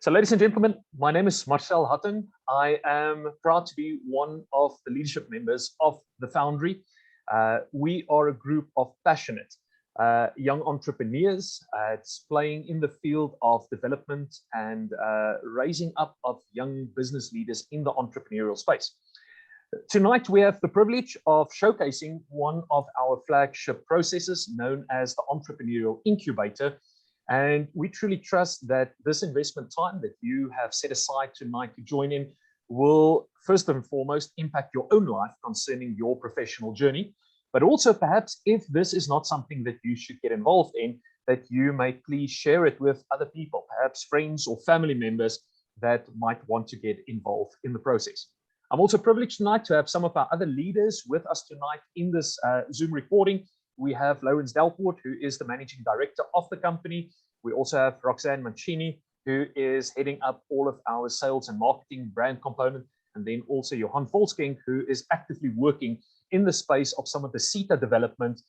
So, ladies and gentlemen, my name is Marcel Hutton. I am proud to be one of the leadership members of the Foundery. We are a group of passionate young entrepreneurs. It's playing in the field of development and raising up of young business leaders in the entrepreneurial space. Tonight, we have the privilege of showcasing one of our flagship processes known as the Entrepreneurial Incubator. And we truly trust that this investment time that you have set aside tonight to join in will first and foremost impact your own life concerning your professional journey. But also perhaps if this is not something that you should get involved in, that you may please share it with other people, perhaps friends or family members that might want to get involved in the process. I'm also privileged tonight to have some of our other leaders with us tonight in this Zoom recording. We have Lawrence Delport, who is the managing director of the company. We also have Roxanne Mancini, who is heading up all of our sales and marketing brand component. And then also Johan Volsking, who is actively working in the space of some of the CETA development,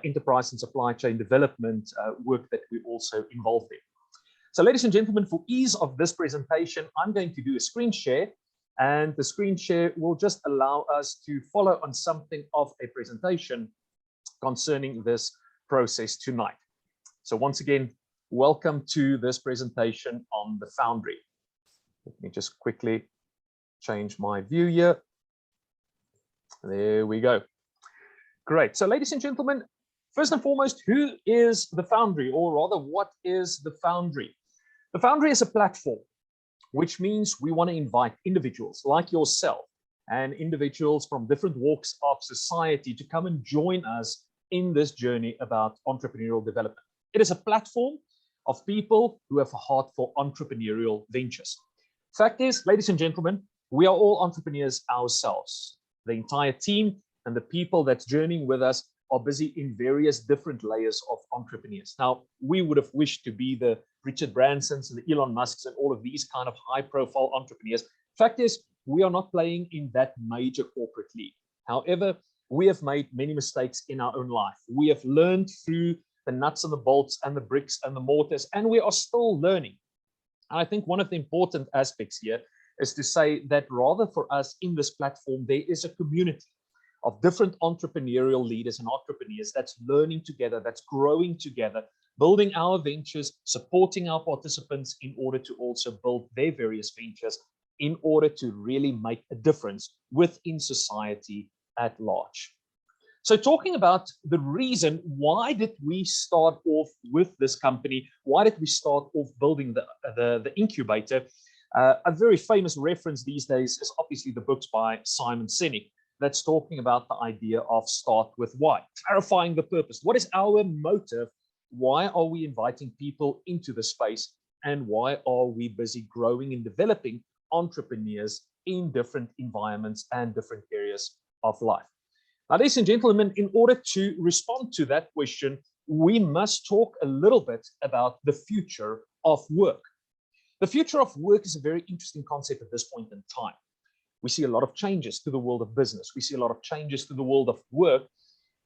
enterprise and supply chain development work that we're also involved in. So ladies and gentlemen, for ease of this presentation, I'm going to do a screen share. And the screen share will just allow us to follow on something of a presentation concerning this process tonight. So once again, welcome to this presentation on the Foundery. Let me just quickly change my view here. There we go. Great. So ladies and gentlemen, first and foremost, who is the Foundery, or rather, what is the Foundery? The Foundery is a platform, which means we want to invite individuals like yourself and individuals from different walks of society to come and join us in this journey about entrepreneurial development. It is a platform of people who have a heart for entrepreneurial ventures. Fact is, ladies and gentlemen, we are all entrepreneurs ourselves. The entire team and the people that's journeying with us are busy in various different layers of entrepreneurs. Now, we would have wished to be the Richard Bransons and the Elon Musks and all of these kind of high-profile entrepreneurs. Fact is, we are not playing in that major corporate league. However, we have made many mistakes in our own life. We have learned through the nuts and the bolts and the bricks and the mortars, and we are still learning. And I think one of the important aspects here is to say that rather for us in this platform, there is a community of different entrepreneurial leaders and entrepreneurs that's learning together, that's growing together, building our ventures, supporting our participants in order to also build their various ventures in order to really make a difference within society at large. So talking about the reason, why did we start off with this company? Why did we start off building the incubator? A very famous reference these days is obviously the books by Simon Sinek that's talking about the idea of start with why, clarifying the purpose. What is our motive? Why are we inviting people into the space? And why are we busy growing and developing entrepreneurs in different environments and different areas of life? Now, ladies and gentlemen, in order to respond to that question, we must talk a little bit about the future of work. The future of work is a very interesting concept at this point in time. We see a lot of changes to the world of business. We see a lot of changes to the world of work,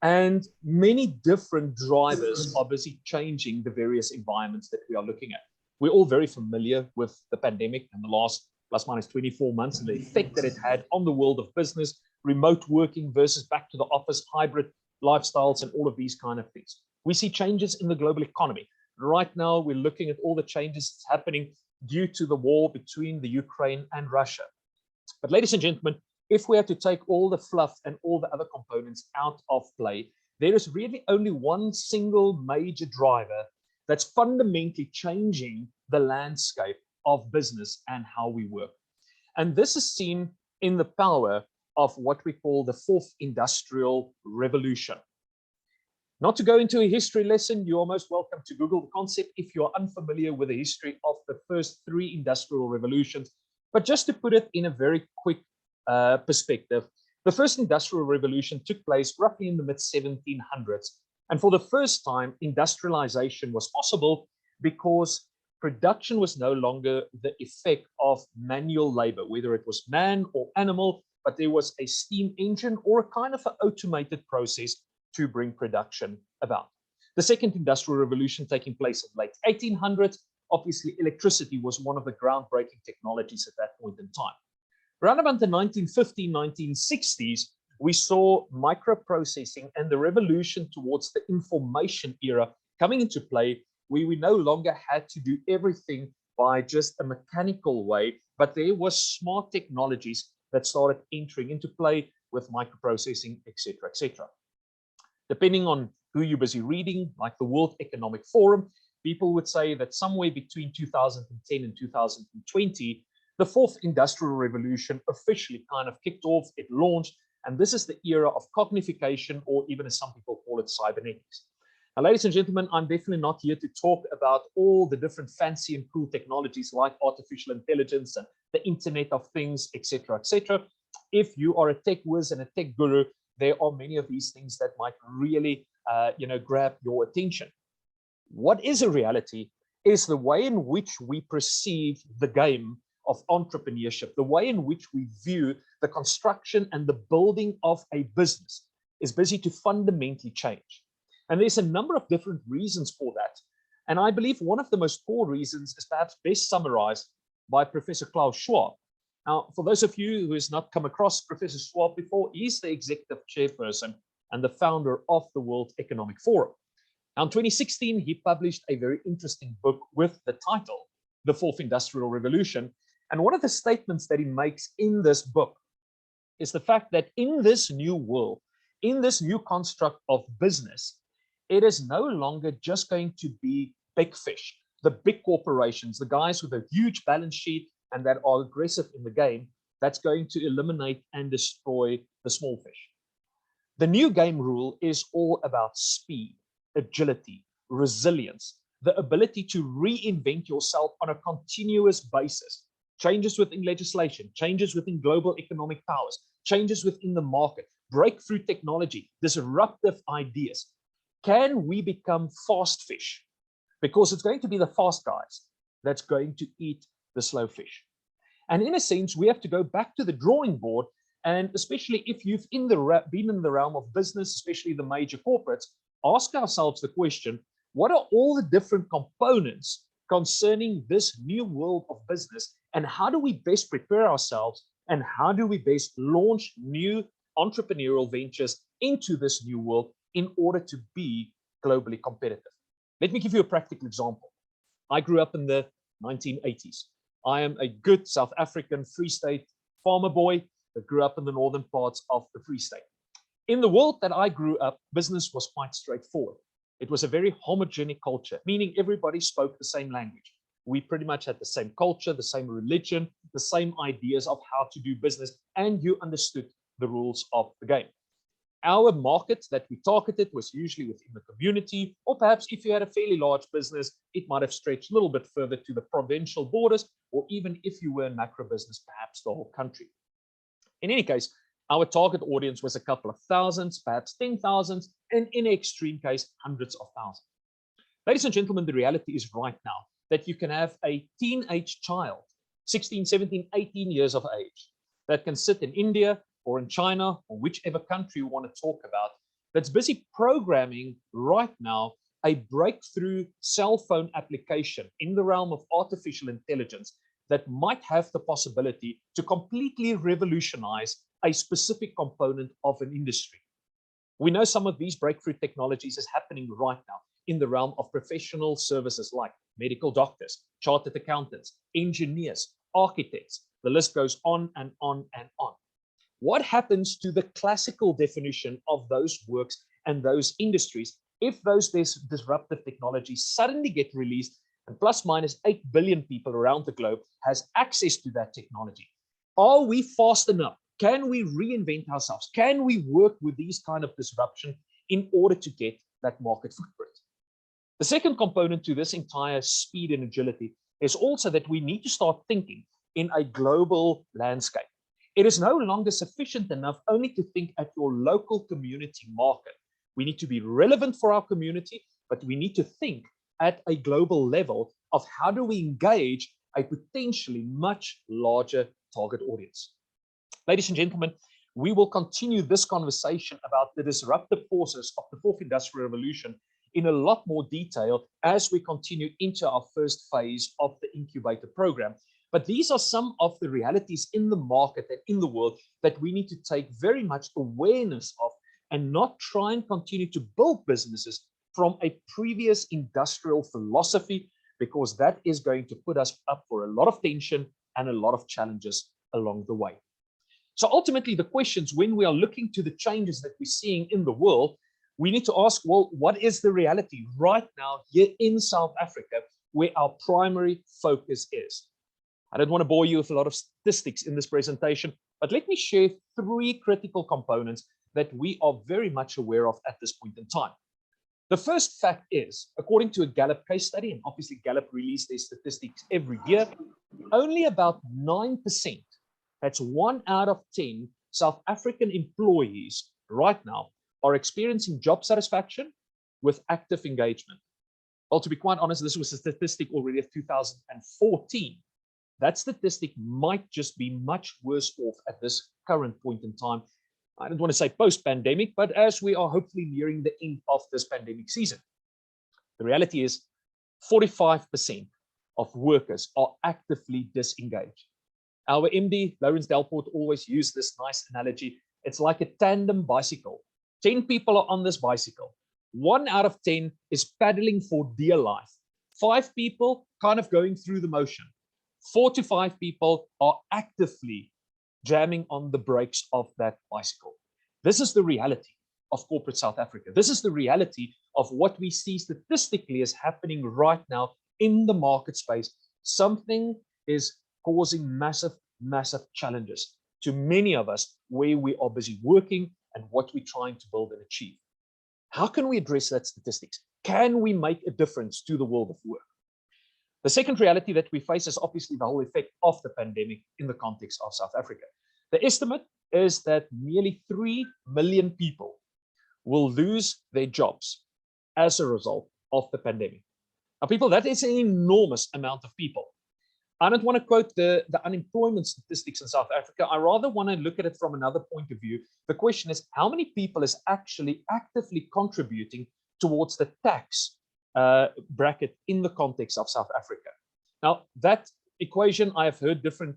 and many different drivers are busy changing the various environments that we are looking at. We're all very familiar with the pandemic and the last plus minus 24 months and the effect that it had on the world of business, remote working versus back to the office, hybrid lifestyles, and all of these kind of things. We see changes in the global economy. Right now, we're looking at all the changes that's happening due to the war between the Ukraine and Russia. But ladies and gentlemen, if we had to take all the fluff and all the other components out of play, there is really only one single major driver that's fundamentally changing the landscape of business and how we work. And this is seen in the power of what we call the fourth industrial revolution. Not to go into a history lesson, you are most welcome to Google the concept if you are unfamiliar with the history of the first three industrial revolutions. But just to put it in a very quick perspective, the first industrial revolution took place roughly in the mid-1700s. And for the first time, industrialization was possible because production was no longer the effect of manual labor, whether it was man or animal, but there was a steam engine or a kind of an automated process to bring production about. The second industrial revolution taking place in the late 1800s, Obviously, electricity was one of the groundbreaking technologies at that point in time. Around about the 1950s, 1960s, we saw microprocessing and the revolution towards the information era coming into play, where we no longer had to do everything by just a mechanical way, but there was smart technologies that started entering into play with microprocessing, etc., etc. Depending on who you're busy reading, like the World Economic Forum, people would say that somewhere between 2010 and 2020, the fourth industrial revolution officially kind of kicked off, it launched, and this is the era of cognification, or even as some people call it, cybernetics. Now, ladies and gentlemen, I'm definitely not here to talk about all the different fancy and cool technologies like artificial intelligence and the Internet of Things, etc., etc. If you are a tech whiz and a tech guru, there are many of these things that might really, grab your attention. What is a reality is the way in which we perceive the game of entrepreneurship, the way in which we view the construction and the building of a business is busy to fundamentally change. And there's a number of different reasons for that. And I believe one of the most core reasons is perhaps best summarized by Professor Klaus Schwab. Now, for those of you who has not come across Professor Schwab before, he's the executive chairperson and the founder of the World Economic Forum. Now, in 2016, he published a very interesting book with the title, The Fourth Industrial Revolution. And one of the statements that he makes in this book is the fact that in this new world, in this new construct of business, it is no longer just going to be big fish, the big corporations, the guys with a huge balance sheet and that are aggressive in the game, that's going to eliminate and destroy the small fish. The new game rule is all about speed, agility, resilience, the ability to reinvent yourself on a continuous basis. Changes within legislation, changes within global economic powers, changes within the market, breakthrough technology, disruptive ideas. Can we become fast fish? Because it's going to be the fast guys that's going to eat the slow fish. And in a sense, we have to go back to the drawing board. And especially if you've been in the realm of business, especially the major corporates, ask ourselves the question, what are all the different components concerning this new world of business? And how do we best prepare ourselves? And how do we best launch new entrepreneurial ventures into this new world in order to be globally competitive? Let me give you a practical example. I grew up in the 1980s. I am a good South African Free State farmer boy that grew up in the northern parts of the Free State. In the world that I grew up, business was quite straightforward. It was a very homogenic culture, meaning everybody spoke the same language. We pretty much had the same culture, the same religion, the same ideas of how to do business, and you understood the rules of the game. Our market that we targeted was usually within the community, or perhaps if you had a fairly large business, it might have stretched a little bit further to the provincial borders, or even if you were in macro business, perhaps the whole country. In any case, our target audience was a couple of thousands, perhaps 10,000, and in an extreme case, hundreds of thousands. Ladies and gentlemen, the reality is right now that you can have a teenage child, 16, 17, 18 years of age, that can sit in India or in China or whichever country you want to talk about, that's busy programming right now a breakthrough cell phone application in the realm of artificial intelligence that might have the possibility to completely revolutionize a specific component of an industry. We know some of these breakthrough technologies is happening right now in the realm of professional services like medical doctors, chartered accountants, engineers, architects. The list goes on and on and on. What happens to the classical definition of those works and those industries if those disruptive technologies suddenly get released and plus minus 8 billion people around the globe has access to that technology? Are we fast enough? Can we reinvent ourselves? Can we work with these kind of disruption in order to get that market footprint? The second component to this entire speed and agility is also that we need to start thinking in a global landscape. It is no longer sufficient enough only to think at your local community market. We need to be relevant for our community, but we need to think at a global level of how do we engage a potentially much larger target audience. Ladies and gentlemen, we will continue this conversation about the disruptive forces of the fourth industrial revolution in a lot more detail as we continue into our first phase of the incubator program. But these are some of the realities in the market and in the world that we need to take very much awareness of, and not try and continue to build businesses from a previous industrial philosophy, because that is going to put us up for a lot of tension and a lot of challenges along the way. So ultimately, the questions when we are looking to the changes that we're seeing in the world, we need to ask, well, what is the reality right now here in South Africa, where our primary focus is? I don't want to bore you with a lot of statistics in this presentation, but let me share 3 critical components that we are very much aware of at this point in time. The first fact is, according to a Gallup case study, and obviously Gallup releases their statistics every year, only about 9%, that's 1 out of 10 South African employees right now are experiencing job satisfaction with active engagement. Well, to be quite honest, this was a statistic already of 2014. That statistic might just be much worse off at this current point in time. I don't want to say post-pandemic, but as we are hopefully nearing the end of this pandemic season. The reality is 45% of workers are actively disengaged. Our MD, Lawrence Delport, always used this nice analogy. It's like a tandem bicycle. 10 people are on this bicycle. 1 out of 10 is paddling for dear life. 5 people kind of going through the motion. 4 to 5 people are actively jamming on the brakes of that bicycle. This is the reality of corporate South Africa. This is the reality of what we see statistically is happening right now in the market space. Something is causing massive, massive challenges to many of us where we are busy working and what we're trying to build and achieve. How can we address that statistics? Can we make a difference to the world of work? The second reality that we face is obviously the whole effect of the pandemic in the context of South Africa. The estimate is that nearly 3 million people will lose their jobs as a result of the pandemic. Now, people, that is an enormous amount of people. I don't want to quote the unemployment statistics in South Africa. I rather want to look at it from another point of view. The question is, how many people is actually actively contributing towards the tax bracket in the context of South Africa? Now, that equation, I have heard different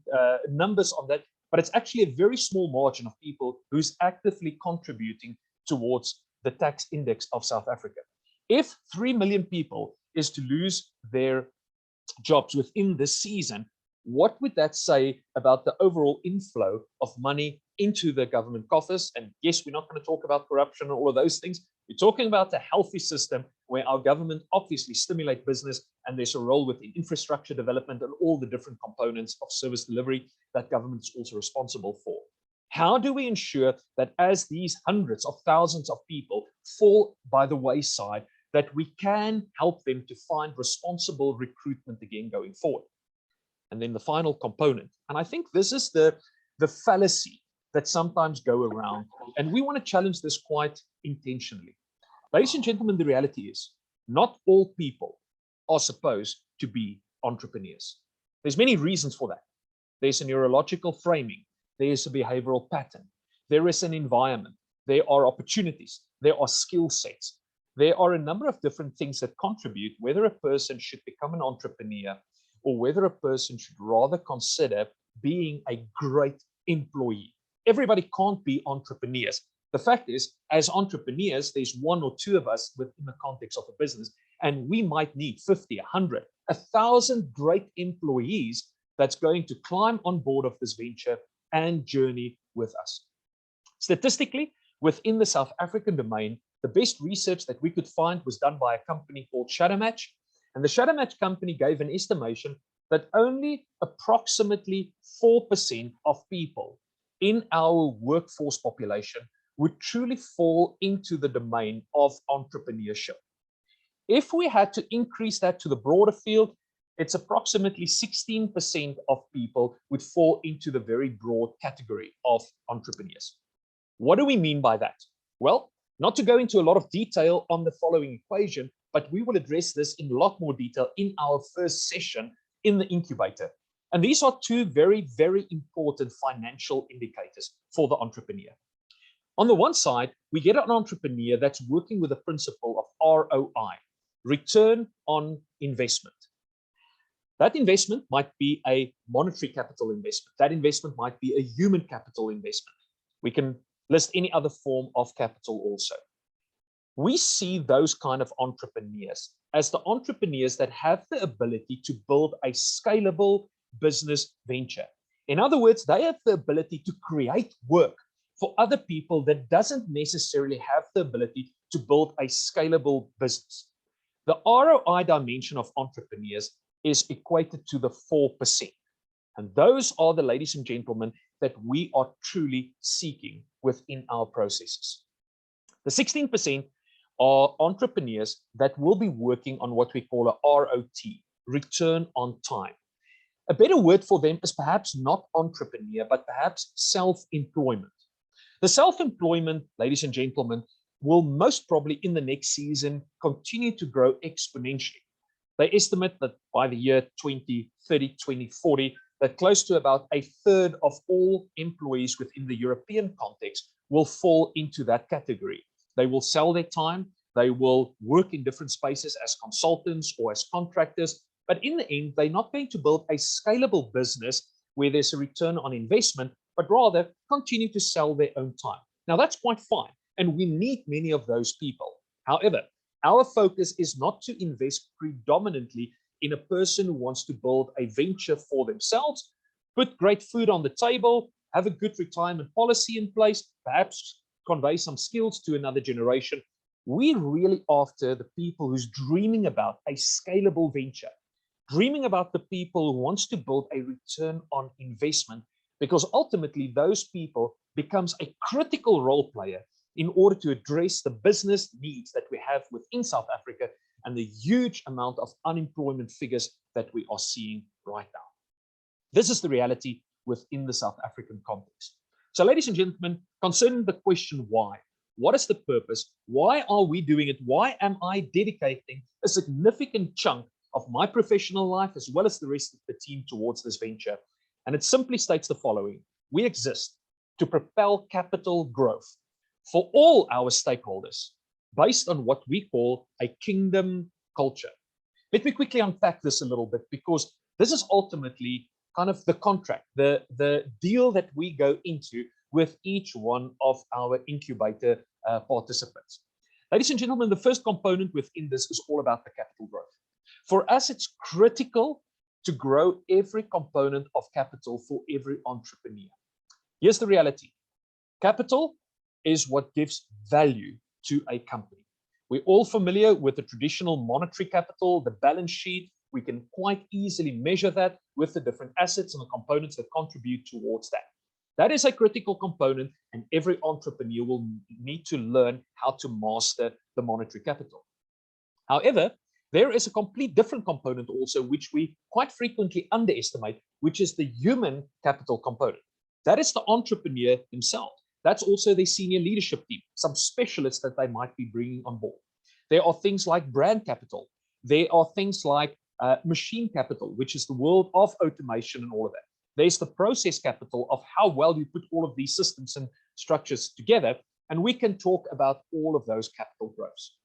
numbers on that, but it's actually a very small margin of people who's actively contributing towards the tax index of South Africa. If 3 million people is to lose their jobs within this season, what would that say about the overall inflow of money into the government coffers? And yes, we're not going to talk about corruption and all of those things. We're talking about a healthy system where our government obviously stimulate business, and there's a role within infrastructure development and all the different components of service delivery that government is also responsible for. How do we ensure that as these hundreds of thousands of people fall by the wayside, that we can help them to find responsible recruitment again going forward? And then the final component, and I think this is the fallacy that sometimes go around, and we want to challenge this quite intentionally. Ladies and gentlemen, the reality is not all people are supposed to be entrepreneurs. There's many reasons for that. There's a neurological framing, there's a behavioral pattern, there is an environment, there are opportunities, there are skill sets. There are a number of different things that contribute whether a person should become an entrepreneur or whether a person should rather consider being a great employee. Everybody can't be entrepreneurs. The fact is, as entrepreneurs, there's 1 or 2 of us within the context of a business, and we might need 50, 100, 1,000 great employees that's going to climb on board of this venture and journey with us. Statistically, within the South African domain, the best research that we could find was done by a company called Shadowmatch. And the Shadowmatch company gave an estimation that only approximately 4% of people in our workforce population would truly fall into the domain of entrepreneurship. If we had to increase that to the broader field, it's approximately 16% of people would fall into the very broad category of entrepreneurs. What do we mean by that? Well, not to go into a lot of detail on the following equation, but we will address this in a lot more detail in our first session in the incubator. And these are 2 very, very important financial indicators for the entrepreneur. On the one side, we get an entrepreneur that's working with the principle of ROI, return on investment. That investment might be a monetary capital investment. That investment might be a human capital investment. We can list any other form of capital also. We see those kind of entrepreneurs as the entrepreneurs that have the ability to build a scalable business venture. In other words, they have the ability to create work for other people that doesn't necessarily have the ability to build a scalable business. The ROI dimension of entrepreneurs is equated to the 4%. And those are the ladies and gentlemen that we are truly seeking within our processes. The 16% are entrepreneurs that will be working on what we call a ROT, return on time. A better word for them is perhaps not entrepreneur, but perhaps self-employment. The self-employment, ladies and gentlemen, will most probably in the next season continue to grow exponentially. They estimate that by the year 2030, 2040, that close to about a third of all employees within the European context will fall into that category. They will sell their time, they will work in different spaces as consultants or as contractors, but in the end, they're not going to build a scalable business where there's a return on investment, but rather continue to sell their own time. Now, that's quite fine, and we need many of those people. However, our focus is not to invest predominantly in a person who wants to build a venture for themselves, put great food on the table, have a good retirement policy in place, perhaps convey some skills to another generation. We're really after the people who's dreaming about a scalable venture, dreaming about the people who wants to build a return on investment, because ultimately those people becomes a critical role player in order to address the business needs that we have within South Africa and the huge amount of unemployment figures that we are seeing right now. This is the reality within the South African context. So, ladies and gentlemen, concerning the question why, what is the purpose? Why are we doing it? Why am I dedicating a significant chunk of my professional life as well as the rest of the team towards this venture? And it simply states the following: we exist to propel capital growth for all our stakeholders based on what we call a kingdom culture. Let me quickly unpack this a little bit, because this is ultimately kind of the contract, the deal that we go into with each one of our incubator participants. Ladies and gentlemen, the first component within this is all about the capital growth. For us, it's critical to grow every component of capital for every entrepreneur. Here's the reality. Capital is what gives value to a company. We're all familiar with the traditional monetary capital, the balance sheet. We can quite easily measure that with the different assets and the components that contribute towards that. That is a critical component, and every entrepreneur will need to learn how to master the monetary capital. However, there is a complete different component also, which we quite frequently underestimate, which is the human capital component. That is the entrepreneur himself. That's also the senior leadership team, some specialists that they might be bringing on board. There are things like brand capital. There are things like machine capital, which is the world of automation and all of that. There's the process capital of how well you put all of these systems and structures together. And we can talk about all of those capital growths.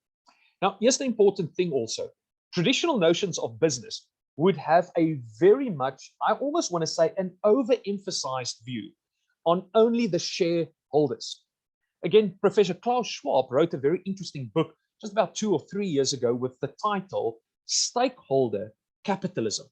Now, here's the important thing also. Traditional notions of business would have a very much, I almost want to say, an overemphasized view on only the shareholders. Again, Professor Klaus Schwab wrote a very interesting book just about 2 or 3 years ago with the title Stakeholder Capitalism.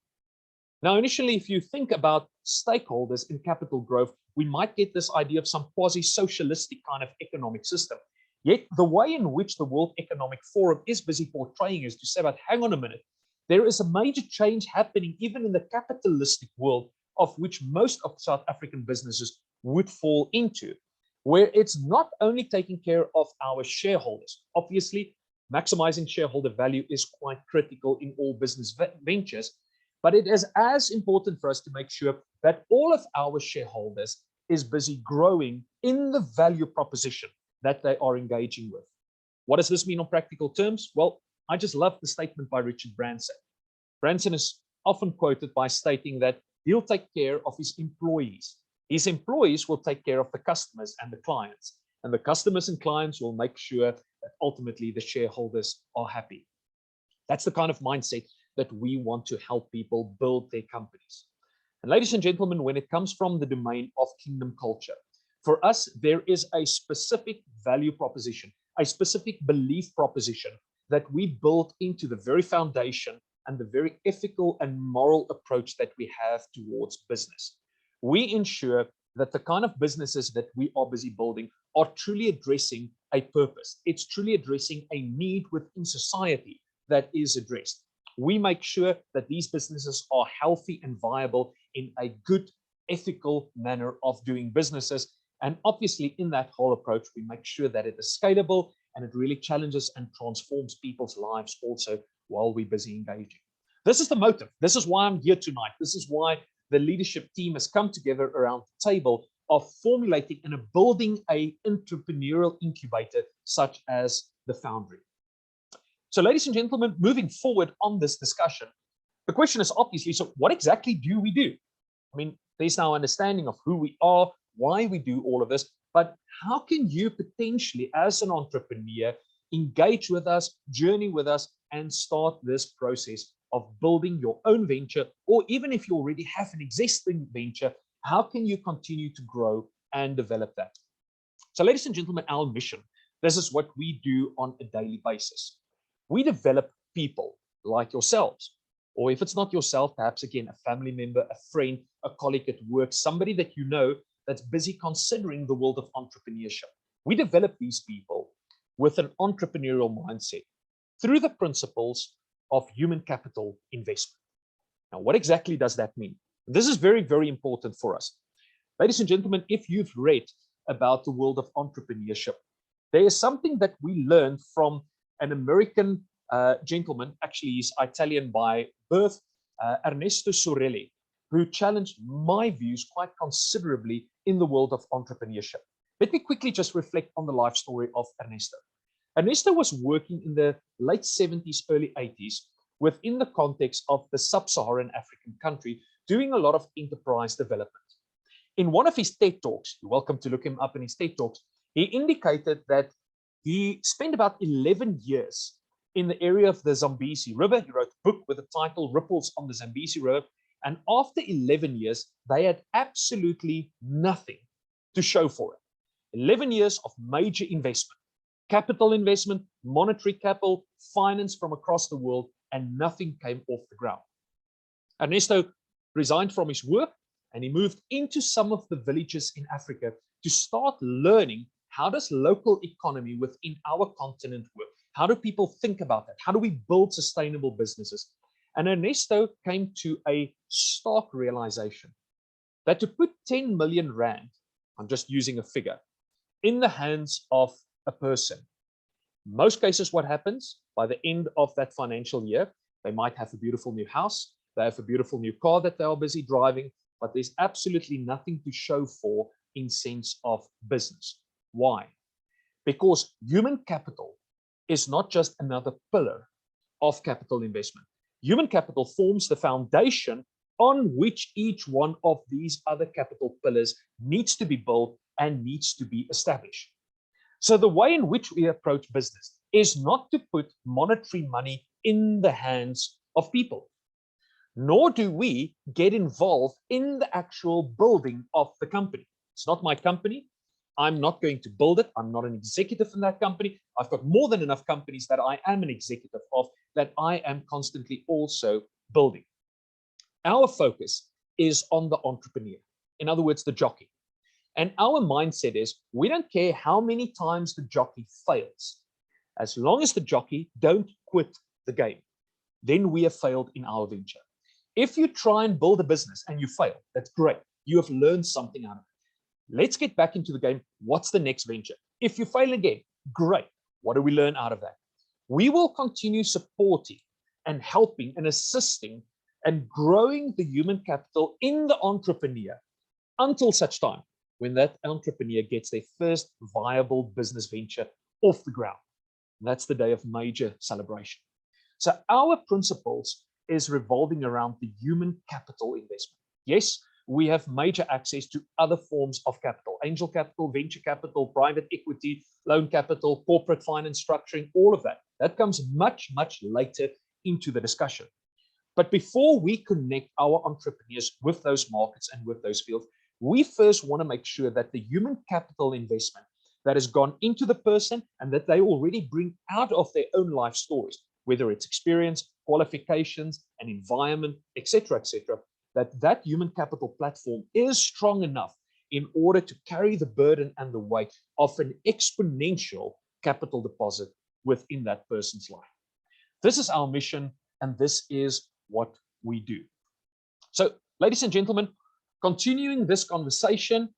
Now, initially, if you think about stakeholders in capital growth, we might get this idea of some quasi-socialistic kind of economic system. Yet the way in which the World Economic Forum is busy portraying is to say, but hang on a minute, there is a major change happening even in the capitalistic world, of which most of South African businesses would fall into, where it's not only taking care of our shareholders. Obviously, maximizing shareholder value is quite critical in all business ventures, but it is as important for us to make sure that all of our shareholders is busy growing in the value proposition that they are engaging with. What does this mean on practical terms? Well, I just love the statement by Richard Branson. Branson is often quoted by stating that he'll take care of his employees. His employees will take care of the customers and the clients. and the customers and clients will make sure that ultimately the shareholders are happy. That's the kind of mindset that we want to help people build their companies. And ladies and gentlemen, when it comes from the domain of kingdom culture, for us, there is a specific value proposition, a specific belief proposition that we build into the very foundation and the very ethical and moral approach that we have towards business. We ensure that the kind of businesses that we are busy building are truly addressing a purpose. It's truly addressing a need within society that is addressed. We make sure that these businesses are healthy and viable in a good, ethical manner of doing businesses. And obviously, in that whole approach, we make sure that it is scalable and it really challenges and transforms people's lives also while we're busy engaging. This is the motive. This is why I'm here tonight. This is why the leadership team has come together around the table of formulating and building an entrepreneurial incubator such as the Foundery. So, ladies and gentlemen, moving forward on this discussion, the question is obviously, so what exactly do we do? I mean, there's now understanding of who we are, why we do all of this, but how can you potentially, as an entrepreneur, engage with us, journey with us, and start this process of building your own venture, or even if you already have an existing venture, how can you continue to grow and develop that? So, ladies and gentlemen, our mission, this is what we do on a daily basis. We develop people like yourselves, or if it's not yourself, perhaps again, a family member, a friend, a colleague at work, somebody that you know that's busy considering the world of entrepreneurship. We develop these people with an entrepreneurial mindset through the principles of human capital investment. Now, what exactly does that mean? This is very, very important for us. Ladies and gentlemen, if you've read about the world of entrepreneurship, there is something that we learned from an American gentleman, actually he's Italian by birth, Ernesto Sorelli, who challenged my views quite considerably in the world of entrepreneurship. Let me quickly just reflect on the life story of Ernesto. Ernesto was working in the late 70s, early 80s within the context of the sub-Saharan African country, doing a lot of enterprise development. In one of his TED Talks, you're welcome to look him up in his TED Talks, he indicated that he spent about 11 years in the area of the Zambezi River. He wrote a book with the title Ripples on the Zambezi River. And after 11 years, they had absolutely nothing to show for it. 11 years of major investment, capital investment, monetary capital, finance from across the world, and nothing came off the ground. Ernesto resigned from his work and he moved into some of the villages in Africa to start learning how does local economy within our continent work? How do people think about that? How do we build sustainable businesses? And Ernesto came to a stark realization that to put 10 million rand, I'm just using a figure, in the hands of a person, most cases what happens by the end of that financial year, they might have a beautiful new house, they have a beautiful new car that they are busy driving, but there's absolutely nothing to show for in sense of business. Why? Because human capital is not just another pillar of capital investment. Human capital forms the foundation on which each one of these other capital pillars needs to be built and needs to be established. So the way in which we approach business is not to put monetary money in the hands of people, nor do we get involved in the actual building of the company. It's not my company. I'm not going to build it. I'm not an executive in that company. I've got more than enough companies that I am an executive of that I am constantly also building. Our focus is on the entrepreneur. In other words, the jockey. And our mindset is we don't care how many times the jockey fails. As long as the jockey don't quit the game, then we have failed in our venture. If you try and build a business and you fail, that's great. You have learned something out of it. Let's get back into the game. What's the next venture? If you fail again, great. What do we learn out of that? We will continue supporting and helping and assisting and growing the human capital in the entrepreneur until such time when that entrepreneur gets their first viable business venture off the ground. And that's the day of major celebration. So our principles is revolving around the human capital investment. Yes, we have major access to other forms of capital: angel capital, venture capital, private equity, loan capital, corporate finance structuring, all of that. That comes much, much later into the discussion. But before we connect our entrepreneurs with those markets and with those fields, we first want to make sure that the human capital investment that has gone into the person and that they already bring out of their own life stories, whether it's experience, qualifications, an environment, etc., that human capital platform is strong enough in order to carry the burden and the weight of an exponential capital deposit within that person's life. This is our mission, and this is what we do. So, ladies and gentlemen, continuing this conversation,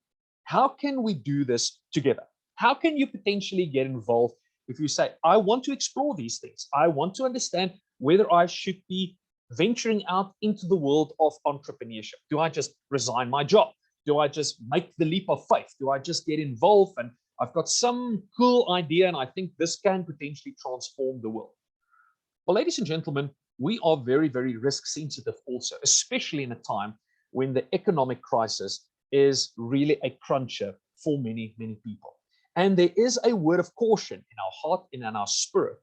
how can we do this together? How can you potentially get involved if you say, I want to explore these things? I want to understand whether I should be venturing out into the world of entrepreneurship. Do I just resign my job? Do I just make the leap of faith? Do I just get involved and I've got some cool idea and I think this can potentially transform the world? Well, ladies and gentlemen, we are very, very risk sensitive also, especially in a time when the economic crisis is really a cruncher for many, many people. And there is a word of caution in our heart and in our spirit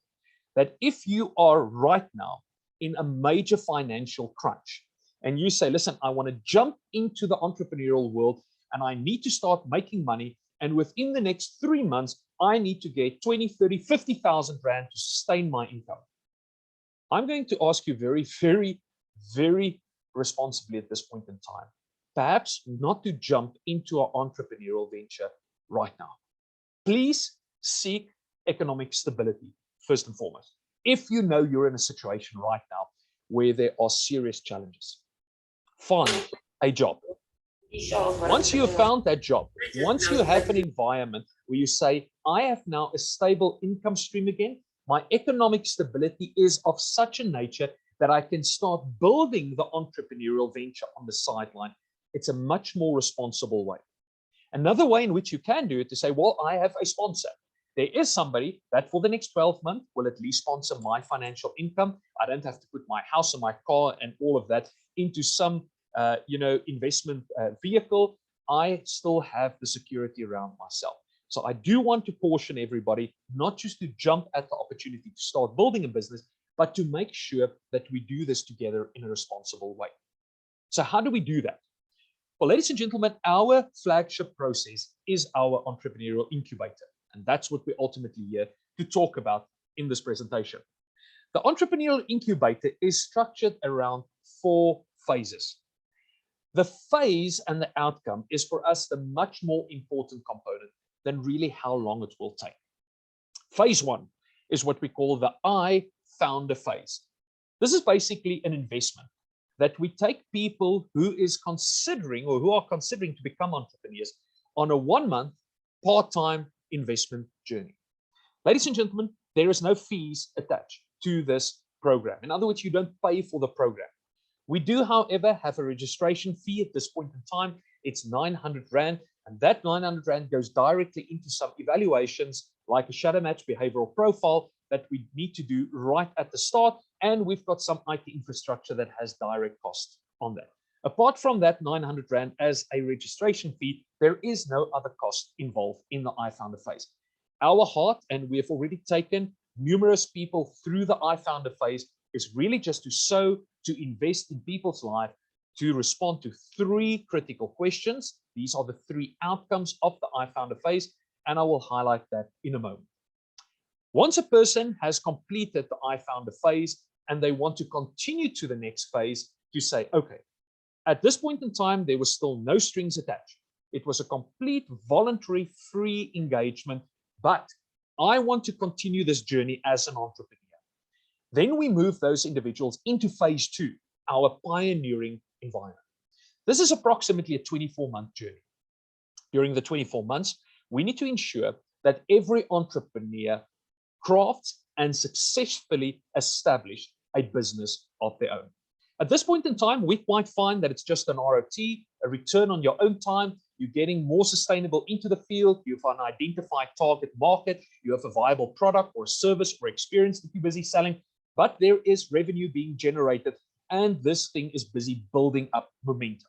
that if you are right now in a major financial crunch and you say, listen, I want to jump into the entrepreneurial world and I need to start making money, and within the next 3 months, I need to get 20, 30, 50,000 Rand to sustain my income. I'm going to ask you very, very, very responsibly at this point in time, perhaps not to jump into an entrepreneurial venture right now. Please seek economic stability first and foremost. If you know you're in a situation right now where there are serious challenges, find a job. Once you have found that job, once you have an environment where you say, I have now a stable income stream again, my economic stability is of such a nature that I can start building the entrepreneurial venture on the sideline. It's a much more responsible way. Another way in which you can do it is to say, well, I have a sponsor. There is somebody that for the next 12 months will at least sponsor my financial income. I don't have to put my house and my car and all of that into some investment vehicle. I still have the security around myself. So I do want to caution everybody not just to jump at the opportunity to start building a business, but to make sure that we do this together in a responsible way. So how do we do that? Well, ladies and gentlemen, our flagship process is our entrepreneurial incubator. And that's what we're ultimately here to talk about in this presentation. The entrepreneurial incubator is structured around 4 phases. The phase and the outcome is for us the much more important component than really how long it will take. Phase 1 is what we call the I founder phase. This is basically an investment that we take people who are considering to become entrepreneurs on a 1-month part-time investment journey. Ladies and gentlemen, there is no fees attached to this program. In other words, you don't pay for the program. We do, however, have a registration fee at this point in time. It's 900 Rand, and that 900 Rand goes directly into some evaluations like a shadow match behavioral profile that we need to do right at the start, and we've got some IT infrastructure that has direct cost on that. Apart from that 900 Rand as a registration fee, there is no other cost involved in the iFounder phase. Our heart, and we have already taken numerous people through the iFounder phase, is really just to invest in people's life, to respond to 3 critical questions. These are the 3 outcomes of the iFounder phase, and I will highlight that in a moment. Once a person has completed the iFounder phase and they want to continue to the next phase, to say, okay, at this point in time, there was still no strings attached. It was a complete voluntary free engagement, but I want to continue this journey as an entrepreneur. Then we move those individuals into phase 2, our pioneering environment. This is approximately a 24-month journey. During the 24 months, we need to ensure that every entrepreneur crafts and successfully establish a business of their own. At this point in time, we might find that it's just an ROT, a return on your own time. You're getting more sustainable into the field. You have an identified target market. You have a viable product or service or experience that you're busy selling, but there is revenue being generated, and this thing is busy building up momentum.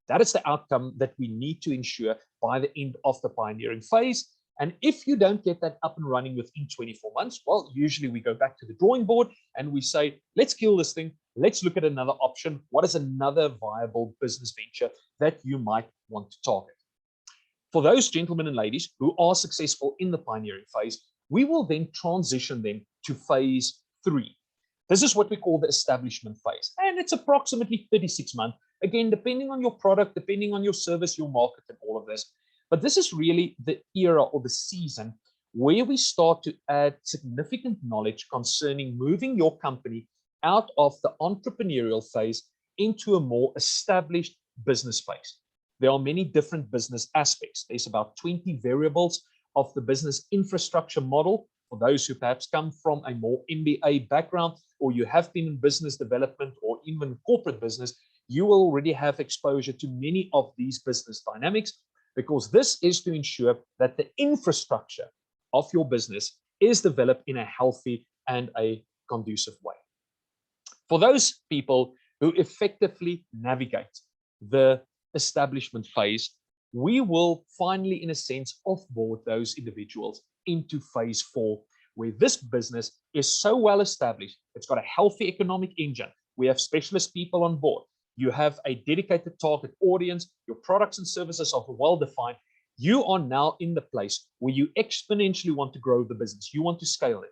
That is the outcome that we need to ensure by the end of the pioneering phase. And if you don't get that up and running within 24 months, well, usually we go back to the drawing board and we say, let's kill this thing. Let's look at another option. What is another viable business venture that you might want to target? For those gentlemen and ladies who are successful in the pioneering phase, we will then transition them to phase 3. This is what we call the establishment phase. And it's approximately 36 months. Again, depending on your product, depending on your service, your market, and all of this. But this is really the era or the season where we start to add significant knowledge concerning moving your company out of the entrepreneurial phase into a more established business phase. There are many different business aspects. There's about 20 variables of the business infrastructure model. For those who perhaps come from a more MBA background, or you have been in business development or even corporate business, you will already have exposure to many of these business dynamics, because this is to ensure that the infrastructure of your business is developed in a healthy and a conducive way. For those people who effectively navigate the establishment phase, we will finally, in a sense, offboard those individuals into phase 4, where this business is so well established, it's got a healthy economic engine. We have specialist people on board. You have a dedicated target audience. Your products and services are well defined. You are now in the place where you exponentially want to grow the business. You want to scale it.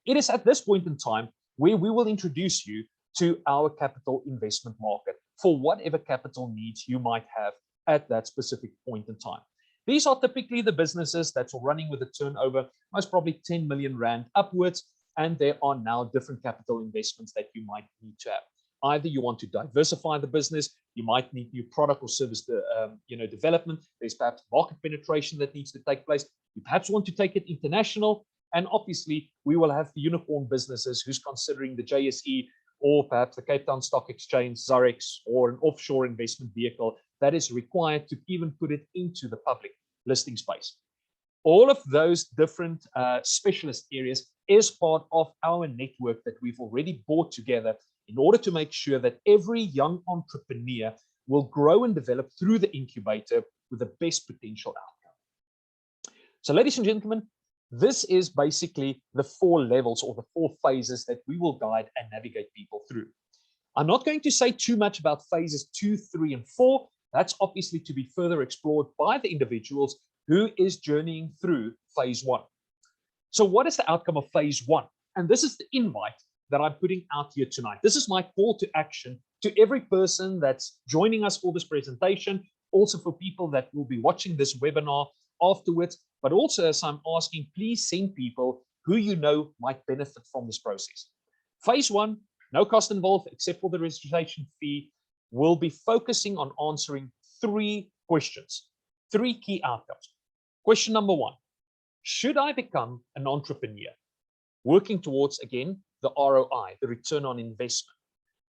It is at this point in time where we will introduce you to our capital investment market for whatever capital needs you might have at that specific point in time. These are typically the businesses that are running with a turnover, most probably 10 million Rand upwards, and there are now different capital investments that you might need to have. Either you want to diversify the business, you might need new product or service development. There's perhaps market penetration that needs to take place. You perhaps want to take it international, and obviously we will have the unicorn businesses who's considering the JSE or perhaps the Cape Town Stock Exchange, Zarex, or an offshore investment vehicle that is required to even put it into the public listing space. All of those different specialist areas is part of our network that we've already brought together in order to make sure that every young entrepreneur will grow and develop through the incubator with the best potential outcome. So, ladies and gentlemen, this is basically the 4 levels or the 4 phases that we will guide and navigate people through. I'm not going to say too much about phases 2, 3, and 4. That's obviously to be further explored by the individuals who is journeying through phase 1. So what is the outcome of phase 1? And this is the invite that I'm putting out here tonight. This is my call to action to every person that's joining us for this presentation, also for people that will be watching this webinar afterwards, but also as I'm asking, please send people who you know might benefit from this process. Phase 1, no cost involved except for the registration fee, will be focusing on answering 3 questions, 3 key outcomes. Question number 1, should I become an entrepreneur? Working towards, again, the ROI, the return on investment,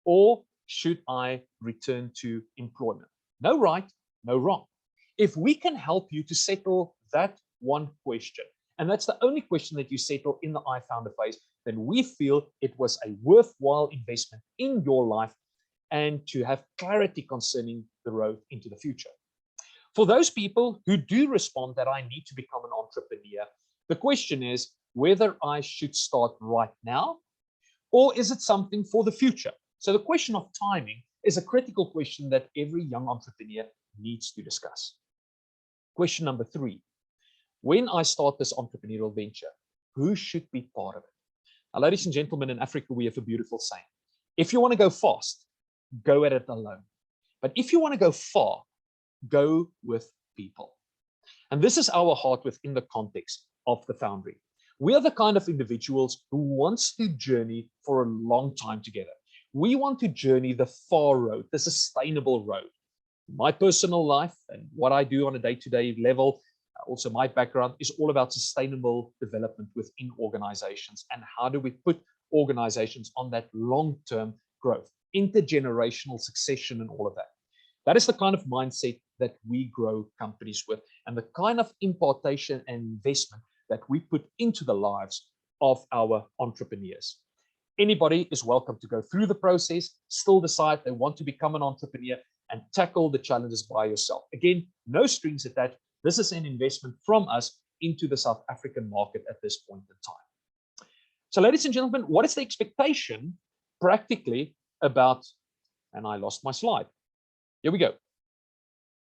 or should I return to employment? No right, no wrong. If we can help you to settle that one question, and that's the only question that you settle in the iFounder phase, then we feel it was a worthwhile investment in your life and to have clarity concerning the road into the future. For those people who do respond that I need to become an entrepreneur, the question is whether I should start right now, or is it something for the future? So the question of timing is a critical question that every young entrepreneur needs to discuss. Question number 3, when I start this entrepreneurial venture, who should be part of it? Now, ladies and gentlemen, in Africa, we have a beautiful saying. If you want to go fast, go at it alone. But if you want to go far, go with people. And this is our heart within the context of the Foundery. We are the kind of individuals who wants to journey for a long time together. We want to journey the far road, the sustainable road. My personal life and what I do on a day-to-day level, also my background, is all about sustainable development within organizations and how do we put organizations on that long-term growth, intergenerational succession and all of that. That is the kind of mindset that we grow companies with and the kind of impartation and investment that we put into the lives of our entrepreneurs. Anybody is welcome to go through the process, still decide they want to become an entrepreneur and tackle the challenges by yourself. Again, no strings attached. This is an investment from us into the South African market at this point in time. So ladies and gentlemen, what is the expectation practically about, and I lost my slide. Here we go.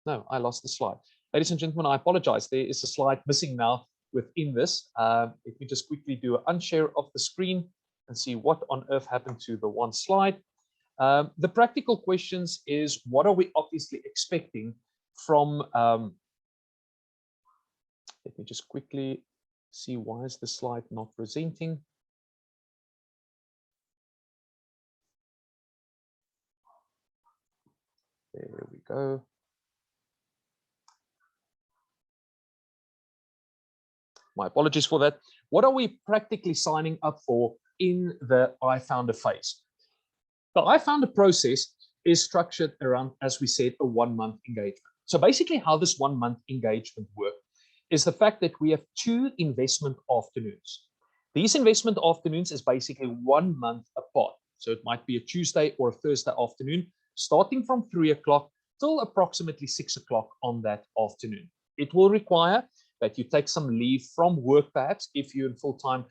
No, I lost the slide. Ladies and gentlemen, I apologize. There is a slide missing now within this. Let me just quickly do an unshare of the screen and see what on earth happened to the one slide. The practical questions is, what are we obviously expecting from, let me just quickly see, why is the slide not presenting? There we go. My apologies for that. What are we practically signing up for in the iFounder phase? The iFounder process is structured around, as we said, a 1-month engagement. So basically how this 1-month engagement works is the fact that we have 2 investment afternoons. These investment afternoons is basically 1 month apart. So it might be a Tuesday or a Thursday afternoon, starting from 3 o'clock till approximately 6 o'clock on that afternoon. It will require that you take some leave from work, perhaps, if you're in full-time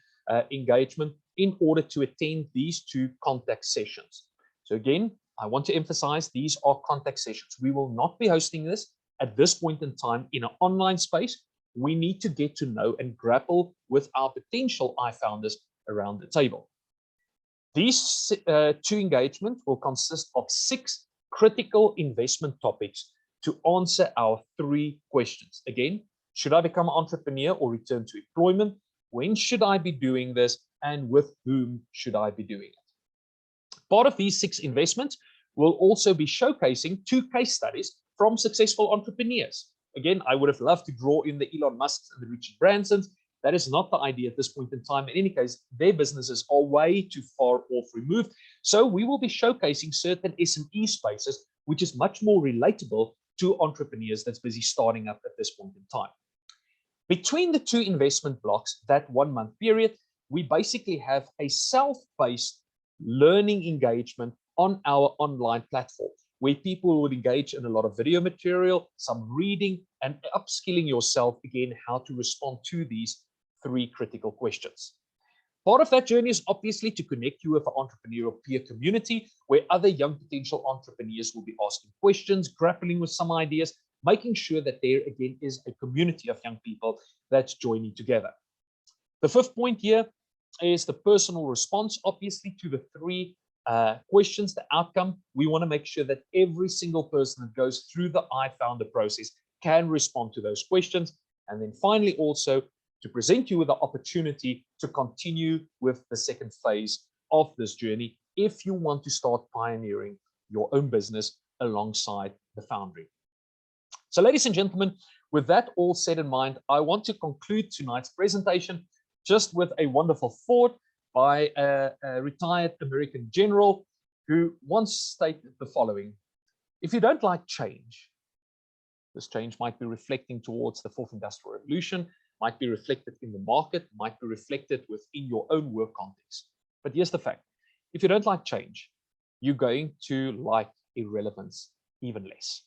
engagement, in order to attend these 2 contact sessions. So again, I want to emphasize these are contact sessions. We will not be hosting this at this point in time in an online space. We need to get to know and grapple with our potential iFounders around the table. These 2 engagements will consist of 6 critical investment topics to answer our 3 questions. Again, should I become an entrepreneur or return to employment? When should I be doing this? And with whom should I be doing it? Part of these 6 investments will also be showcasing 2 case studies from successful entrepreneurs. Again, I would have loved to draw in the Elon Musks and the Richard Bransons. That is not the idea at this point in time. In any case, their businesses are way too far off removed. So we will be showcasing certain SME spaces, which is much more relatable to entrepreneurs that's busy starting up at this point in time. Between the 2 investment blocks, that 1-month period, we basically have a self-paced learning engagement on our online platform, where people would engage in a lot of video material, some reading, and upskilling yourself again how to respond to these 3 critical questions. Part of that journey is obviously to connect you with an entrepreneurial peer community where other young potential entrepreneurs will be asking questions, grappling with some ideas, making sure that there again is a community of young people that's joining together. The 5th point here is the personal response, obviously, to the 3 questions, the outcome. We want to make sure that every single person that goes through the iFounder process can respond to those questions. And then finally, also to present you with the opportunity to continue with the 2nd phase of this journey if you want to start pioneering your own business alongside the Foundery. So ladies and gentlemen, with that all said in mind, I want to conclude tonight's presentation just with a wonderful thought by a retired American general who once stated the following: if you don't like change, this change might be reflecting towards the 4th Industrial Revolution, might be reflected in the market, might be reflected within your own work context. But here's the fact: if you don't like change, you're going to like irrelevance even less.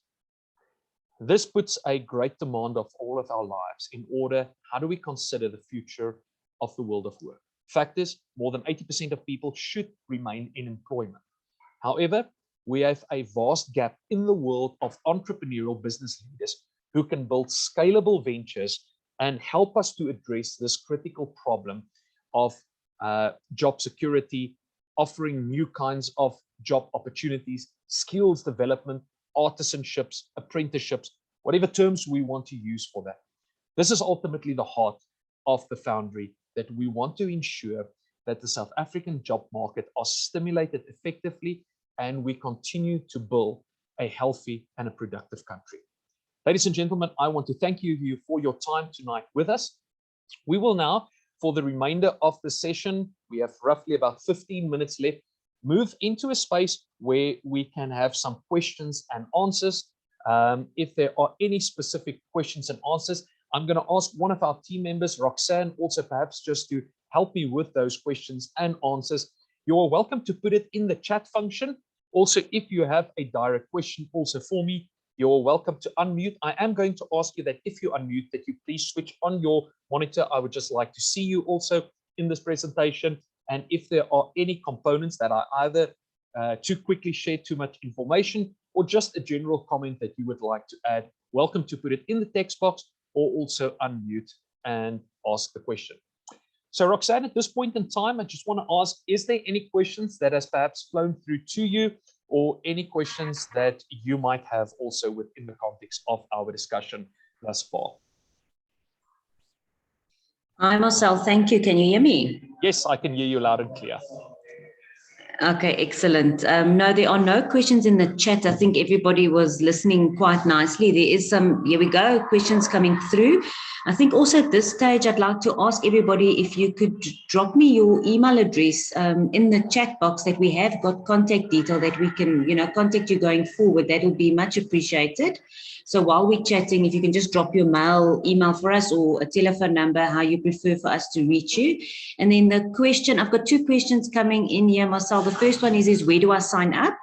This puts a great demand of all of our lives in order, how do we consider the future of the world of work? Fact is, more than 80% of people should remain in employment. However, we have a vast gap in the world of entrepreneurial business leaders who can build scalable ventures and help us to address this critical problem of job security, offering new kinds of job opportunities, skills development, artisanships, apprenticeships, whatever terms we want to use for that. This is ultimately the heart of the Foundery, that we want to ensure that the South African job market are stimulated effectively and we continue to build a healthy and a productive country. Ladies and gentlemen, I want to thank you for your time tonight with us. We will now, for the remainder of the session, we have roughly about 15 minutes left, move into a space where we can have some questions and answers. If there are any specific questions and answers, I'm going to ask one of our team members, Roxanne, also perhaps just to help me with those questions and answers. You are welcome to put it in the chat function. Also, if you have a direct question also for me, you're welcome to unmute. I am going to ask you that if you unmute, that you please switch on your monitor. I would just like to see you also in this presentation. And if there are any components that are either too quickly shared too much information, or just a general comment that you would like to add, welcome to put it in the text box or also unmute and ask the question. So Roxanne, at this point in time, I just want to ask, is there any questions that has perhaps flown through to you, or any questions that you might have also within the context of our discussion thus far? Hi, Marcel. Thank you. Can you hear me? Yes, I can hear you loud and clear. Okay, excellent. No, there are no questions in the chat. I think everybody was listening quite nicely. There is some, here we go, questions coming through. I think also at this stage, I'd like to ask everybody if you could drop me your email address in the chat box, that we have got contact detail that we can, contact you going forward. That would be much appreciated. So while we're chatting, if you can just drop your email for us, or a telephone number, how you prefer for us to reach you. And then the question, I've got two questions coming in here, Marcel. The first one is where do I sign up?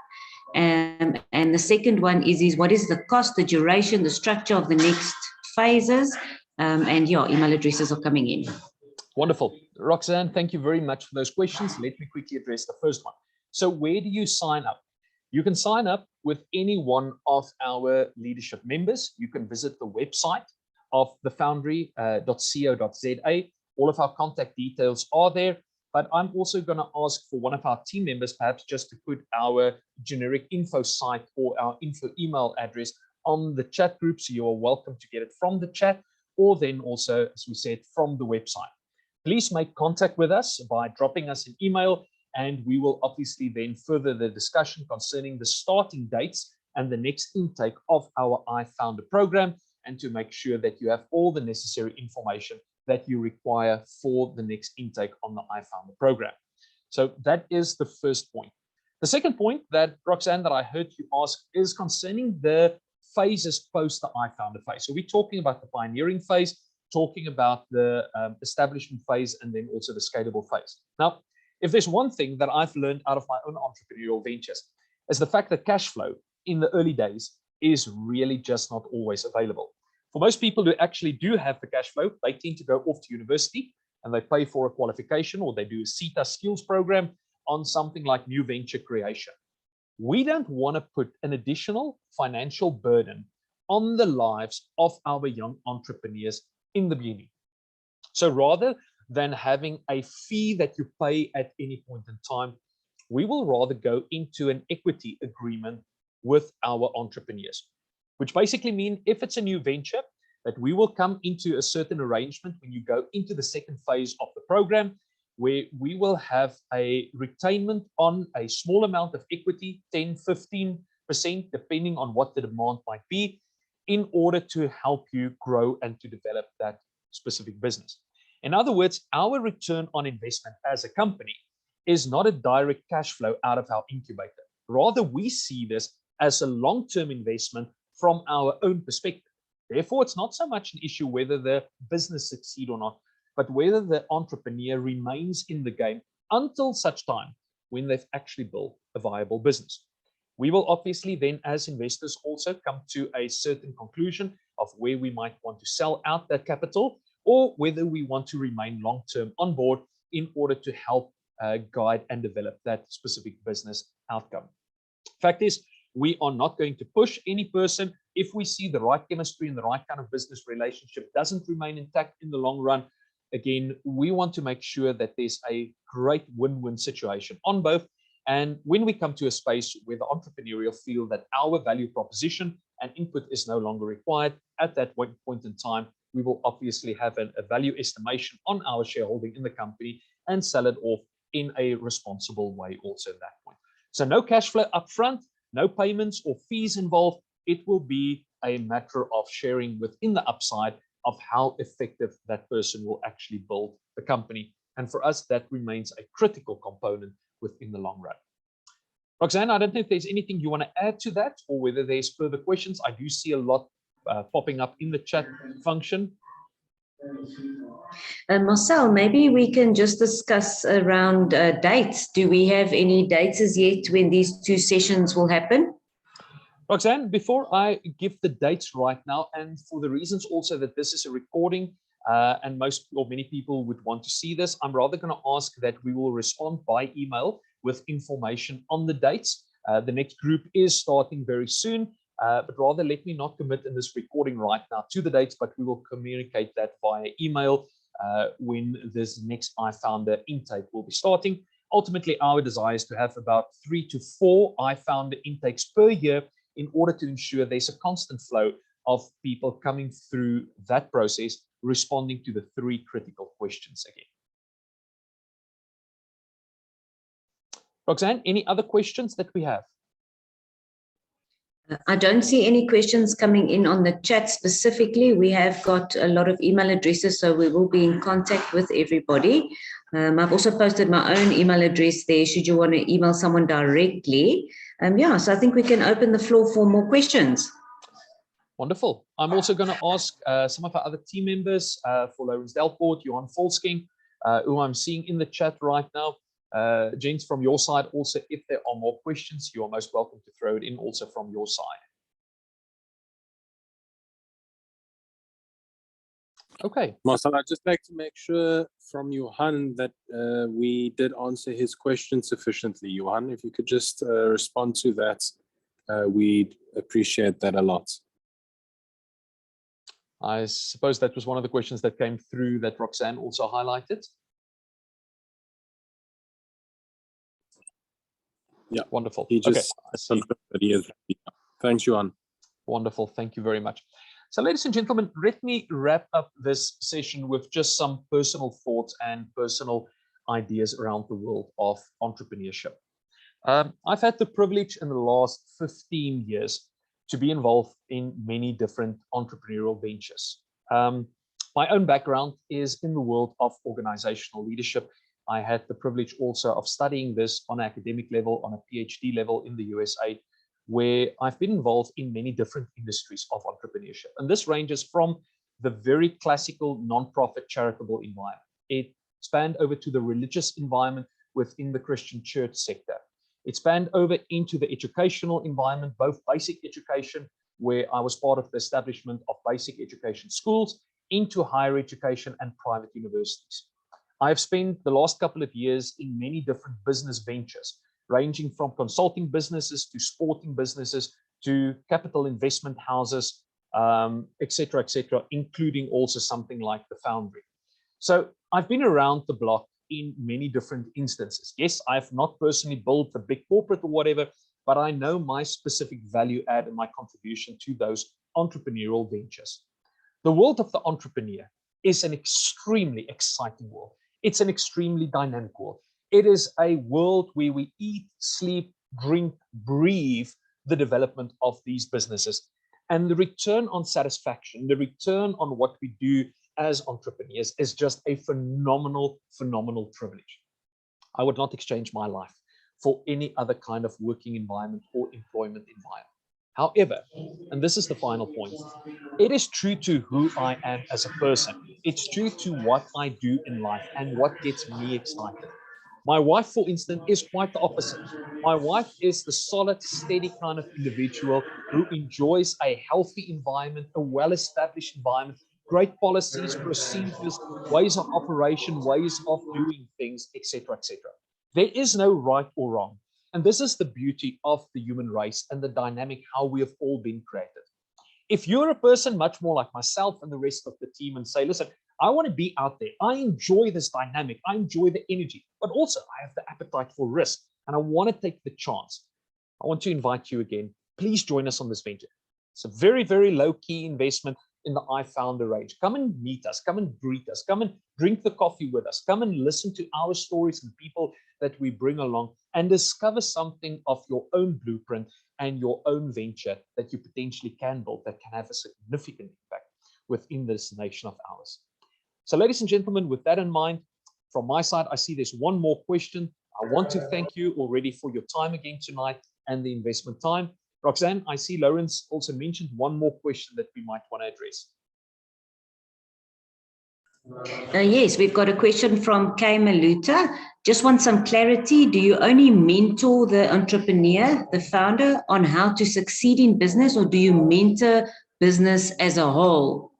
And the second one is what is the cost, the duration, the structure of the next phases? And your email addresses are coming in. Wonderful. Roxanne, thank you very much for those questions. Let me quickly address the first one. So where do you sign up? You can sign up with any one of our leadership members. You can visit the website of the foundery.co.za. All of our contact details are there, but I'm also going to ask for one of our team members perhaps just to put our generic info site or our info email address on the chat group, so you are welcome to get it from the chat, or then also, as we said, from the website. Please make contact with us by dropping us an email, and we will obviously then further the discussion concerning the starting dates and the next intake of our iFounder program, and to make sure that you have all the necessary information that you require for the next intake on the iFounder program. So that is the first point. The second point that, Roxanne, that I heard you ask is concerning the phases post the iFounder phase. So we're talking about the pioneering phase, talking about the establishment phase, and then also the scalable phase. Now, if there's one thing that I've learned out of my own entrepreneurial ventures, is the fact that cash flow in the early days is really just not always available. For most people who actually do have the cash flow, they tend to go off to university and they pay for a qualification, or they do a CETA skills program on something like new venture creation. We don't want to put an additional financial burden on the lives of our young entrepreneurs in the beginning. So rather than having a fee that you pay at any point in time, we will rather go into an equity agreement with our entrepreneurs, which basically means if it's a new venture, that we will come into a certain arrangement when you go into the second phase of the program, where we will have a retainment on a small amount of equity, 10, 15%, depending on what the demand might be, in order to help you grow and to develop that specific business. In other words, our return on investment as a company is not a direct cash flow out of our incubator. Rather, we see this as a long-term investment from our own perspective. Therefore, it's not so much an issue whether the business succeeds or not, but whether the entrepreneur remains in the game until such time when they've actually built a viable business. We will obviously then, as investors, also come to a certain conclusion of where we might want to sell out that capital, or whether we want to remain long-term on board in order to help guide and develop that specific business outcome. Fact is, we are not going to push any person if we see the right chemistry and the right kind of business relationship doesn't remain intact in the long run. Again, we want to make sure that there's a great win-win situation on both. And when we come to a space where the entrepreneurial feel that our value proposition and input is no longer required, at that point in time, we will obviously have a value estimation on our shareholding in the company and sell it off in a responsible way also at that point. So no cash flow upfront, no payments or fees involved. It will be a matter of sharing within the upside of how effective that person will actually build the company. And for us, that remains a critical component within the long run. Roxanne, I don't know if there's anything you want to add to that, or whether there's further questions. I do see a lot popping up in the chat function. Marcel, maybe we can just discuss around dates. Do we have any dates as yet when these 2 sessions will happen? Roxanne, before I give the dates right now, and for the reasons also that this is a recording and most or many people would want to see this, I'm rather going to ask that we will respond by email with information on the dates. The next group is starting very soon, but rather let me not commit in this recording right now to the dates, but we will communicate that via email when this next iFounder intake will be starting. Ultimately, our desire is to have about 3 to 4 iFounder intakes per year in order to ensure there's a constant flow of people coming through that process, responding to the 3 critical questions again. Roxanne, any other questions that we have? I don't see any questions coming in on the chat specifically. We have got a lot of email addresses, so we will be in contact with everybody. I've also posted my own email address there, should you want to email someone directly. Yeah, so I think we can open the floor for more questions. Wonderful. I'm also going to ask some of our other team members for Lawrence Delport, Johan Volsking, who I'm seeing in the chat right now. James, from your side also, if there are more questions, you are most welcome to throw it in also from your side. Okay. Marcel, I'd just like to make sure from Johan that we did answer his question sufficiently. Johan, if you could just respond to that, we'd appreciate that a lot. I suppose that was one of the questions that came through that Roxanne also highlighted. Yeah, wonderful. He just confirmed that he is. Thanks, Johan. Wonderful. Thank you very much. So, ladies and gentlemen, let me wrap up this session with just some personal thoughts and personal ideas around the world of entrepreneurship. I've had the privilege in the last 15 years to be involved in many different entrepreneurial ventures. My own background is in the world of organizational leadership. I had the privilege also of studying this on an academic level, on a PhD level in the USA, where I've been involved in many different industries of entrepreneurship. And this ranges from the very classical nonprofit charitable environment. It spanned over to the religious environment within the Christian church sector. It spanned over into the educational environment, both basic education, where I was part of the establishment of basic education schools, into higher education and private universities. I've spent the last couple of years in many different business ventures, ranging from consulting businesses to sporting businesses to capital investment houses, et cetera, including also something like the Foundery. So I've been around the block in many different instances. Yes, I've not personally built the big corporate or whatever, but I know my specific value add and my contribution to those entrepreneurial ventures. The world of the entrepreneur is an extremely exciting world. It's an extremely dynamic world. It is a world where we eat, sleep, drink, breathe the development of these businesses. And the return on satisfaction, the return on what we do as entrepreneurs is just a phenomenal, phenomenal privilege. I would not exchange my life for any other kind of working environment or employment environment. However, and this is the final point, it is true to who I am as a person. It's true to what I do in life and what gets me excited. My wife, for instance, is quite the opposite. My wife is the solid, steady kind of individual who enjoys a healthy environment, a well-established environment, great policies, procedures, ways of operation, ways of doing things, etc., etc. There is no right or wrong. And this is the beauty of the human race and the dynamic how we have all been created. If you're a person much more like myself and the rest of the team and say, listen, I want to be out there. I enjoy this dynamic. I enjoy the energy, but also I have the appetite for risk and I want to take the chance. I want to invite you again. Please join us on this venture. It's a very, very low key investment in the iFounder range. Come and meet us. Come and greet us. Come and drink the coffee with us. Come and listen to our stories and people that we bring along and discover something of your own blueprint and your own venture that you potentially can build that can have a significant impact within this nation of ours. So, ladies and gentlemen, with that in mind, from my side, I see there's one more question. I want to thank you already for your time again tonight and the investment time. Roxanne, I see Lawrence also mentioned one more question that we might want to address. Yes, we've got a question from Kay Maluta. Just want some clarity. Do you only mentor the entrepreneur, the founder, on how to succeed in business, or do you mentor business as a whole?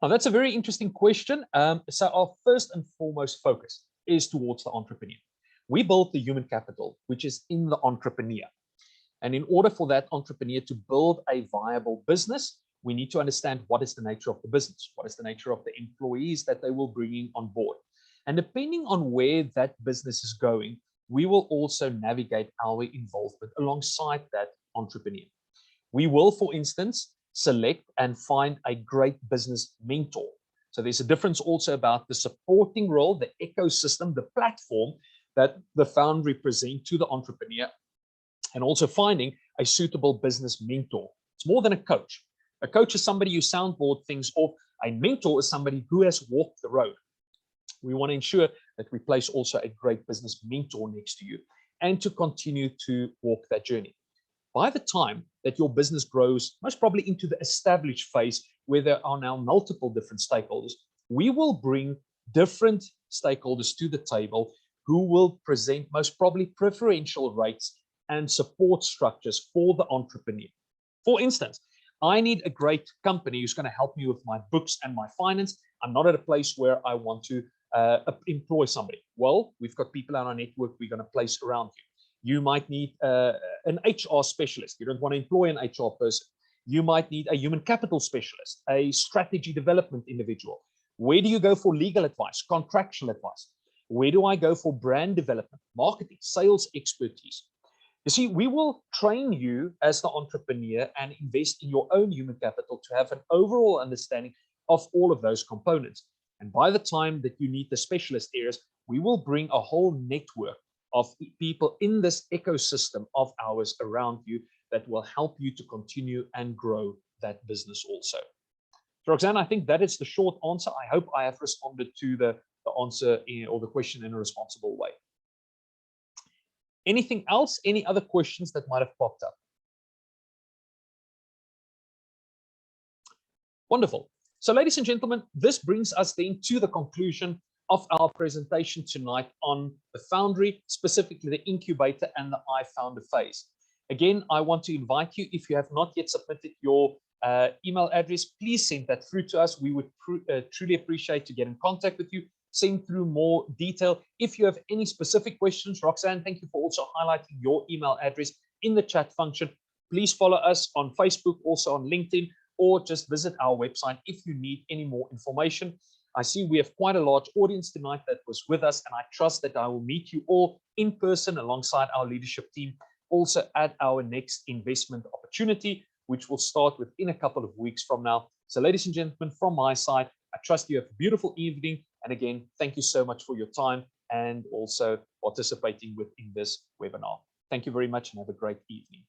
Now, that's a very interesting question. So our first and foremost focus is towards the entrepreneur. We build the human capital, which is in the entrepreneur. And in order for that entrepreneur to build a viable business, we need to understand what is the nature of the business, what is the nature of the employees that they will bring in on board. And depending on where that business is going, we will also navigate our involvement alongside that entrepreneur. We will, for instance, select and find a great business mentor. So there's a difference also about the supporting role, the ecosystem, the platform that the Foundery present to the entrepreneur, and also finding a suitable business mentor. It's more than a coach. A coach is somebody who soundboard things off. A mentor is somebody who has walked the road. We want to ensure that we place also a great business mentor next to you and to continue to walk that journey. By the time that your business grows, most probably into the established phase where there are now multiple different stakeholders, we will bring different stakeholders to the table who will present most probably preferential rates and support structures for the entrepreneur. For instance, I need a great company who's going to help me with my books and my finance. I'm not at a place where I want to employ somebody. Well, we've got people on our network we're going to place around you. You might need an HR specialist. You don't want to employ an HR person. You might need a human capital specialist, a strategy development individual. Where do you go for legal advice, contractual advice? Where do I go for brand development, marketing, sales expertise? You see, we will train you as the entrepreneur and invest in your own human capital to have an overall understanding of all of those components. And by the time that you need the specialist areas, we will bring a whole network of people in this ecosystem of ours around you that will help you to continue and grow that business also. So, Roxanne, I think that is the short answer. I hope I have responded to the answer or the question in a responsible way. Anything else? Any other questions that might have popped up? Wonderful. So, ladies and gentlemen, this brings us then to the conclusion of our presentation tonight on the Foundery, specifically the incubator and the iFounder phase. Again, I want to invite you, if you have not yet submitted your email address, please send that through to us. We would truly appreciate to get in contact with you, send through more detail. If you have any specific questions, Roxanne, thank you for also highlighting your email address in the chat function. Please follow us on Facebook, also on LinkedIn, or just visit our website if you need any more information. I see we have quite a large audience tonight that was with us, and I trust that I will meet you all in person alongside our leadership team, also at our next investment opportunity, which will start within a couple of weeks from now. So, ladies and gentlemen, from my side, I trust you have a beautiful evening. And again, thank you so much for your time and also participating within this webinar. Thank you very much and have a great evening.